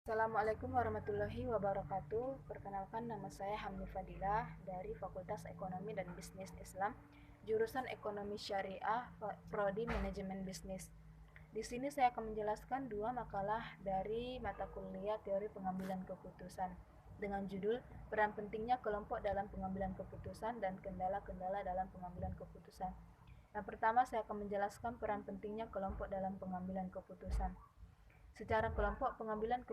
Assalamualaikum warahmatullahi wabarakatuh. Perkenalkan, nama saya Hamni Fadilah dari Fakultas Ekonomi dan Bisnis Islam, jurusan Ekonomi Syariah, Prodi Manajemen Bisnis. Di sini saya akan menjelaskan dua makalah dari mata kuliah Teori Pengambilan Keputusan dengan judul Peran Pentingnya Kelompok dalam Pengambilan Keputusan dan Kendala-kendala dalam Pengambilan Keputusan. Yang pertama, saya akan menjelaskan peran pentingnya kelompok dalam pengambilan keputusan. Secara kelompok pengambilan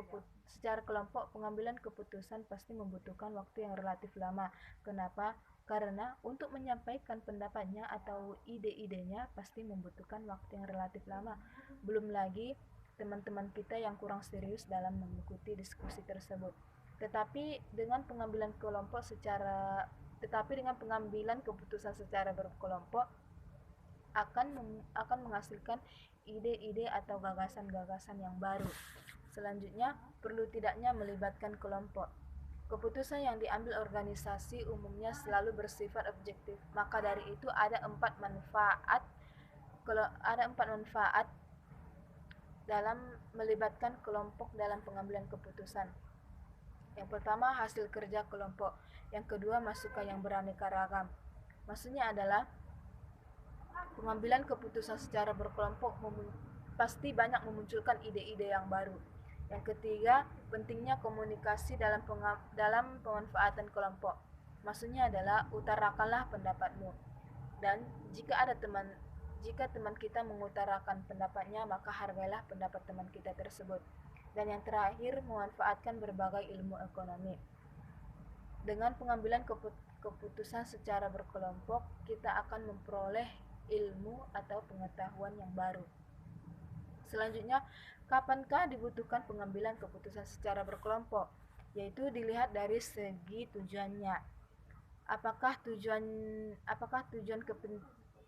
keputusan pasti membutuhkan waktu yang relatif lama. Kenapa? Karena untuk menyampaikan pendapatnya atau ide-idenya pasti membutuhkan waktu yang relatif lama. Belum lagi teman-teman kita yang kurang serius dalam mengikuti diskusi tersebut. Tetapi dengan pengambilan keputusan secara berkelompok akan menghasilkan ide-ide atau gagasan-gagasan yang baru. Selanjutnya, perlu tidaknya melibatkan kelompok. Keputusan yang diambil organisasi umumnya selalu bersifat objektif. Maka dari itu ada empat manfaat dalam melibatkan kelompok dalam pengambilan keputusan. Yang pertama, hasil kerja kelompok. Yang kedua, masukan yang beraneka ragam. Maksudnya adalah pengambilan keputusan secara berkelompok pasti banyak memunculkan ide-ide yang baru. Yang ketiga, pentingnya komunikasi dalam pemanfaatan kelompok. Maksudnya adalah utarakanlah pendapatmu. Dan jika teman kita mengutarakan pendapatnya, maka hargailah pendapat teman kita tersebut. Dan yang terakhir, memanfaatkan berbagai ilmu ekonomi. Dengan pengambilan keputusan secara berkelompok, kita akan memperoleh ilmu atau pengetahuan yang baru. Selanjutnya, kapankah dibutuhkan pengambilan keputusan secara berkelompok? Yaitu dilihat dari segi tujuannya. Apakah tujuan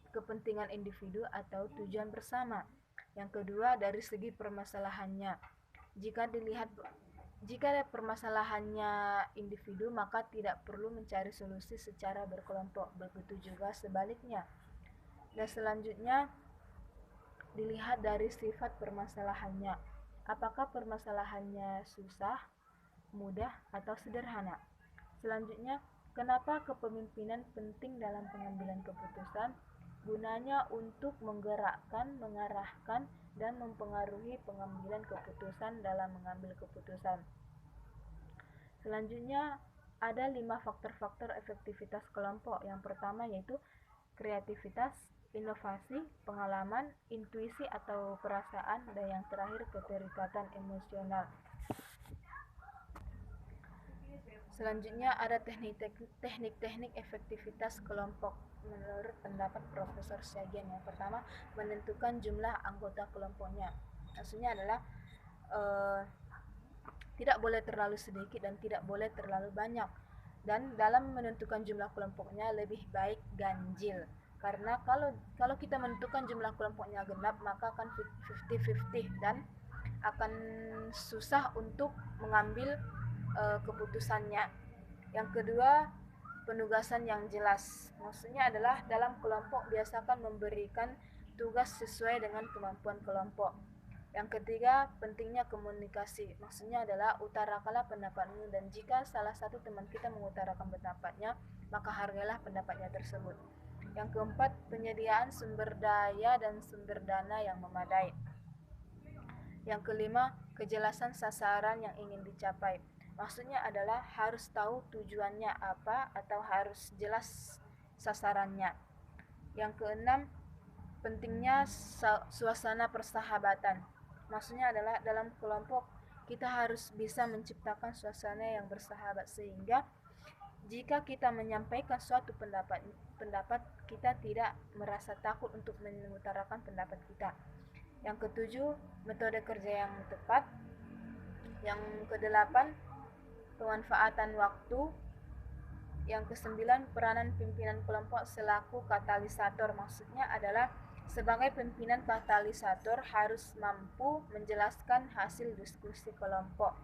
kepentingan individu atau tujuan bersama? Yang kedua, dari segi permasalahannya. Jika permasalahannya individu, maka tidak perlu mencari solusi secara berkelompok. Begitu juga sebaliknya. Dan selanjutnya, dilihat dari sifat permasalahannya. Apakah permasalahannya susah, mudah, atau sederhana? Selanjutnya, kenapa kepemimpinan penting dalam pengambilan keputusan? Gunanya untuk menggerakkan, mengarahkan, dan mempengaruhi pengambilan keputusan dalam mengambil keputusan. Selanjutnya, ada 5 faktor-faktor efektivitas kelompok. Yang pertama yaitu kreativitas, inovasi, pengalaman, intuisi atau perasaan, dan yang terakhir keterikatan emosional. Selanjutnya ada teknik-teknik efektivitas kelompok menurut pendapat Profesor Syagian. Yang pertama, menentukan jumlah anggota kelompoknya. Maksudnya adalah tidak boleh terlalu sedikit dan tidak boleh terlalu banyak. Dan dalam menentukan jumlah kelompoknya lebih baik ganjil. Karena kalau kita menentukan jumlah kelompoknya genap, maka akan 50-50 dan akan susah untuk mengambil keputusannya. Yang kedua, penugasan yang jelas. Maksudnya adalah dalam kelompok biasakan memberikan tugas sesuai dengan kemampuan kelompok. Yang ketiga, pentingnya komunikasi. Maksudnya adalah utarakanlah pendapatmu, dan jika salah satu teman kita mengutarakan pendapatnya, maka hargailah pendapatnya tersebut. Yang keempat, penyediaan sumber daya dan sumber dana yang memadai. Yang kelima, kejelasan sasaran yang ingin dicapai. Maksudnya adalah harus tahu tujuannya apa atau harus jelas sasarannya. Yang keenam, pentingnya suasana persahabatan. Maksudnya adalah dalam kelompok kita harus bisa menciptakan suasana yang bersahabat, sehingga jika kita menyampaikan suatu pendapat kita tidak merasa takut untuk mengutarakan pendapat kita. Yang ketujuh, metode kerja yang tepat. Yang kedelapan, pemanfaatan waktu. Yang kesembilan, peranan pimpinan kelompok selaku katalisator. Maksudnya adalah sebagai pimpinan katalisator harus mampu menjelaskan hasil diskusi kelompok.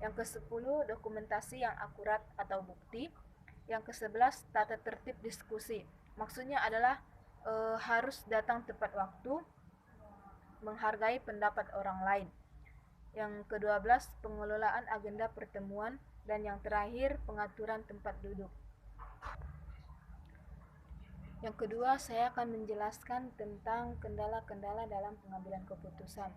Yang ke-10, dokumentasi yang akurat atau bukti. Yang ke-11, tata tertib diskusi. Maksudnya adalah harus datang tepat waktu, menghargai pendapat orang lain. Yang ke-12, pengelolaan agenda pertemuan. Dan yang terakhir, pengaturan tempat duduk. Yang kedua, saya akan menjelaskan tentang kendala-kendala dalam pengambilan keputusan.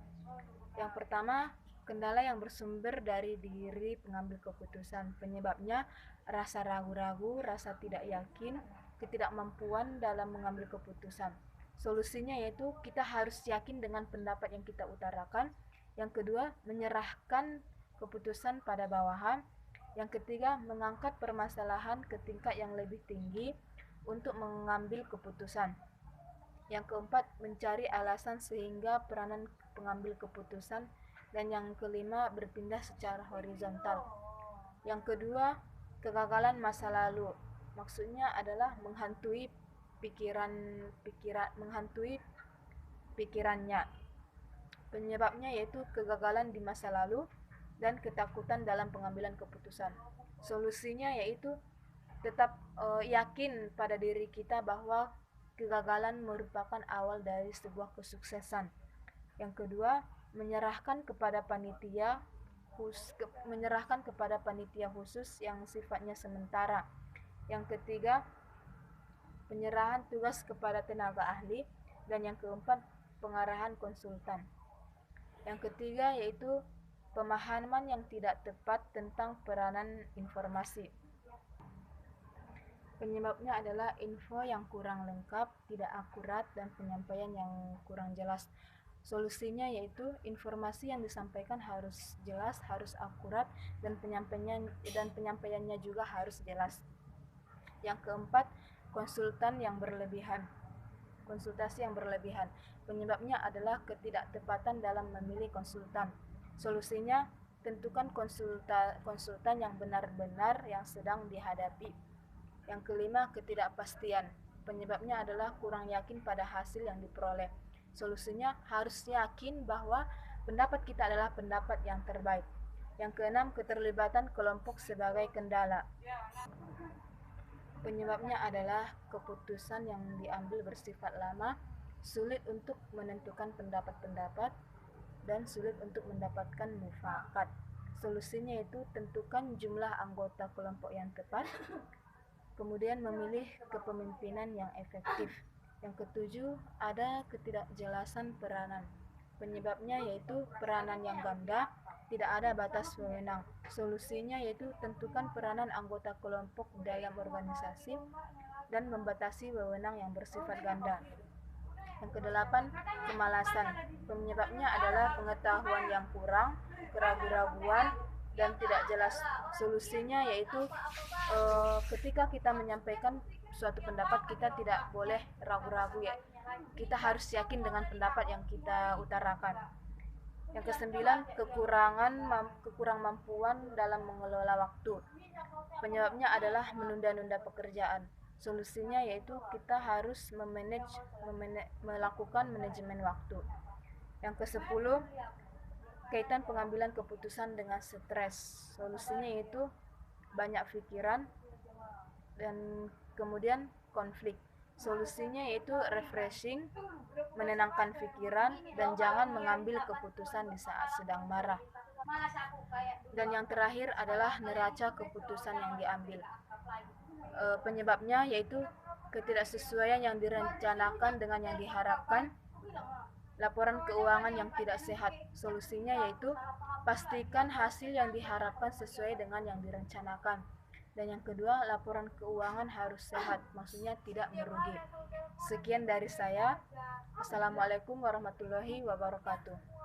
Yang pertama, kendala yang bersumber dari diri pengambil keputusan. Penyebabnya rasa ragu-ragu, rasa tidak yakin, ketidakmampuan dalam mengambil keputusan. Solusinya yaitu kita harus yakin dengan pendapat yang kita utarakan. Yang kedua, menyerahkan keputusan pada bawahan. Yang ketiga, mengangkat permasalahan ke tingkat yang lebih tinggi untuk mengambil keputusan. Yang keempat, mencari alasan sehingga peranan pengambil keputusan. Dan yang kelima, berpindah secara horizontal. Yang kedua, kegagalan masa lalu. Maksudnya adalah menghantui pikirannya. Penyebabnya yaitu kegagalan di masa lalu dan ketakutan dalam pengambilan keputusan. Solusinya yaitu tetap yakin pada diri kita bahwa kegagalan merupakan awal dari sebuah kesuksesan. Yang kedua, menyerahkan kepada panitia khusus yang sifatnya sementara. Yang ketiga, penyerahan tugas kepada tenaga ahli. Dan yang keempat, pengarahan konsultan. Yang ketiga yaitu pemahaman yang tidak tepat tentang peranan informasi. Penyebabnya adalah info yang kurang lengkap, tidak akurat, dan penyampaian yang kurang jelas. Solusinya yaitu informasi yang disampaikan harus jelas, harus akurat, dan penyampaiannya juga harus jelas. Yang keempat, konsultasi yang berlebihan. Penyebabnya adalah ketidaktepatan dalam memilih konsultan. Solusinya, tentukan konsultan yang benar-benar yang sedang dihadapi. Yang kelima, ketidakpastian. Penyebabnya adalah kurang yakin pada hasil yang diperoleh. Solusinya, harus yakin bahwa pendapat kita adalah pendapat yang terbaik. Yang keenam, keterlibatan kelompok sebagai kendala. Penyebabnya adalah keputusan yang diambil bersifat lama, sulit untuk menentukan pendapat-pendapat, dan sulit untuk mendapatkan mufakat. Solusinya yaitu tentukan jumlah anggota kelompok yang tepat, kemudian memilih kepemimpinan yang efektif. Yang ketujuh, ada ketidakjelasan peranan. Penyebabnya yaitu peranan yang ganda, tidak ada batas wewenang. Solusinya yaitu tentukan peranan anggota kelompok dalam organisasi dan membatasi wewenang yang bersifat ganda. Yang kedelapan, kemalasan. Penyebabnya adalah pengetahuan yang kurang, keraguan-raguan, dan tidak jelas. Solusinya yaitu ketika kita menyampaikan suatu pendapat, kita tidak boleh ragu-ragu ya. Kita harus yakin dengan pendapat yang kita utarakan. Yang kesembilan, kekurang mampuan dalam mengelola waktu. Penyebabnya adalah menunda-nunda pekerjaan. Solusinya yaitu kita harus melakukan manajemen waktu. Yang kesepuluh, kaitan pengambilan keputusan dengan stres. Solusinya yaitu banyak pikiran dan kemudian konflik. Solusinya yaitu refreshing, menenangkan pikiran, dan jangan mengambil keputusan di saat sedang marah. Dan yang terakhir adalah neraca keputusan yang diambil. Penyebabnya yaitu ketidaksesuaian yang direncanakan dengan yang diharapkan, laporan keuangan yang tidak sehat. Solusinya yaitu pastikan hasil yang diharapkan sesuai dengan yang direncanakan. Dan yang kedua, laporan keuangan harus sehat, maksudnya tidak merugi. Sekian dari saya. Assalamualaikum warahmatullahi wabarakatuh.